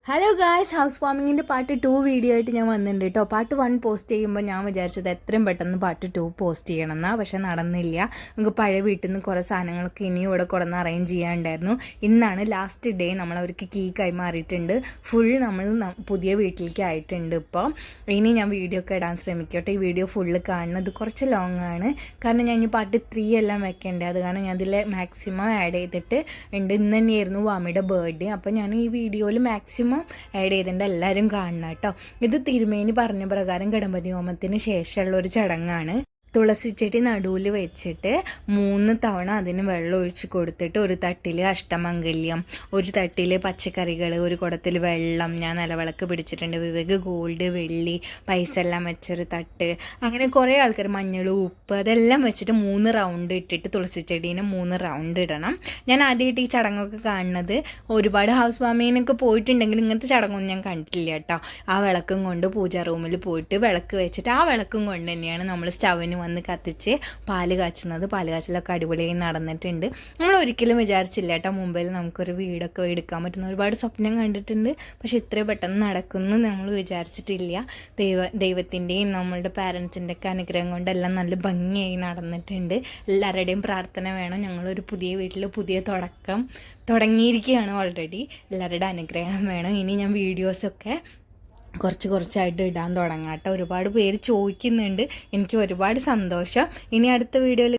Hello guys, house വാമിങ്ങിൻ്റെ part 2 video ആയിട്ട് ഞാൻ വന്നിട്ടുണ്ട് കേട്ടോ. പാർട്ട് 1 പോസ്റ്റ് ചെയ്യുമ്പോൾ ഞാൻ വിചാരിച്ചത് എത്രയും പെട്ടെന്ന് പാർട്ട് 2 പോസ്റ്റ് ചെയ്യണമെന്നാണ്. പക്ഷേ നടന്നില്ല. നമുക്ക് പഴയ വീട്ടിൽ നിന്ന് കുറേ സാധനങ്ങളൊക്കെ ഇനിയും ഇവിടെ കൊടുന്ന് അറേഞ്ച് ചെയ്യാനുണ്ടായിരുന്നു. ഇന്നാണ് ലാസ്റ്റ് ഡേ. നമ്മളവർക്ക് കീ കൈമാറിയിട്ടുണ്ട്. ഫുൾ നമ്മൾ പുതിയ വീട്ടിലേക്ക് ആയിട്ടുണ്ട്. ഇപ്പോൾ ഇനി ഞാൻ വീഡിയോ ഒക്കെ ഇടാൻ ശ്രമിക്കട്ടെ. ഈ വീഡിയോ ഫുള്ള് കാണുന്നത് കുറച്ച് ലോങ് ആണ്, കാരണം ഞാൻ ഇനി പാർട്ട് 3 എല്ലാം വെക്കേണ്ടത്. അത് കാരണം ഞാൻ അതിൽ മാക്സിമം ആഡ് ചെയ്തിട്ട് ഉണ്ട്. ഇന്ന് തന്നെയായിരുന്നു വാമിയുടെ ബർത്ത്ഡേ. അപ്പോൾ ഞാൻ ഈ വീഡിയോയിൽ മാക്സിമം ആഡ് ചെയ്തിട്ടുണ്ട്. എല്ലാവരും കാണണം കേട്ടോ. ഇത് തിരുമേനി പറഞ്ഞ പ്രകാരം ഗണപതി ഹോമത്തിന് ശേഷമുള്ള ഒരു ചടങ്ങാണ്. തുളസി ചെടി നടുവിൽ വെച്ചിട്ട് 3 തവണ അതിന് വെള്ളം ഒഴിച്ച് കൊടുത്തിട്ട് ഒരു തട്ടിൽ അഷ്ടമംഗല്യം, ഒരു തട്ടിൽ പച്ചക്കറികൾ, ഒരു കുടത്തിൽ വെള്ളം, ഞാൻ നിലവിളക്ക് പിടിച്ചിട്ടുണ്ട്, വിവേക് ഗോൾഡ്, വെള്ളി, പൈസ എല്ലാം വെച്ചൊരു തട്ട്, അങ്ങനെ കുറേ ആൾക്കാർ മഞ്ഞൾ, ഉപ്പ് അതെല്ലാം വെച്ചിട്ട് 3 റൗണ്ട് ഇട്ടിട്ട് തുളസി ചെടീനെ 3 റൗണ്ട് ഇടണം. ഞാൻ ആദ്യമായിട്ട് ഈ ചടങ്ങൊക്കെ കാണുന്നത്. ഒരുപാട് ഹൗസ് വാമിങ്ങിനൊക്കെ പോയിട്ടുണ്ടെങ്കിൽ ഇങ്ങനത്തെ ചടങ്ങൊന്നും ഞാൻ കണ്ടിട്ടില്ല കേട്ടോ. ആ വിളക്കും കൊണ്ട് പൂജാ റൂമിൽ പോയിട്ട് വിളക്ക് വെച്ചിട്ട് ആ വിളക്കും കൊണ്ട് തന്നെയാണ് നമ്മൾ സ്റ്റവിന് വന്ന് കത്തിച്ച് പാല് കാച്ചുന്നത്. പാല് കാച്ചിലൊക്കെ അടിപൊളിയായി നടന്നിട്ടുണ്ട്. നമ്മൾ ഒരിക്കലും വിചാരിച്ചില്ല കേട്ടോ മുമ്പിൽ നമുക്കൊരു വീടൊക്കെ എടുക്കാൻ പറ്റുന്ന. ഒരുപാട് സ്വപ്നം കണ്ടിട്ടുണ്ട്, പക്ഷെ ഇത്രയും പെട്ടെന്ന് നടക്കുമെന്ന് നമ്മൾ വിചാരിച്ചിട്ടില്ല. ദൈവത്തിൻ്റെയും നമ്മളുടെ പാരൻസിൻ്റെ ഒക്കെ അനുഗ്രഹം കൊണ്ടെല്ലാം നല്ല ഭംഗിയായി നടന്നിട്ടുണ്ട്. എല്ലാവരുടെയും പ്രാർത്ഥന വേണം. ഞങ്ങളൊരു പുതിയ വീട്ടിൽ പുതിയ തുടങ്ങിയിരിക്കുകയാണ് ഓൾറെഡി. എല്ലാവരുടെ അനുഗ്രഹം വേണം. ഇനി ഞാൻ വീഡിയോസൊക്കെ കുറച്ചായിട്ട് ഇടാൻ തുടങ്ങാം കേട്ടോ. ഒരുപാട് പേര് ചോദിക്കുന്നുണ്ട്. എനിക്ക് ഒരുപാട് സന്തോഷം. ഇനി അടുത്ത വീഡിയോയിൽ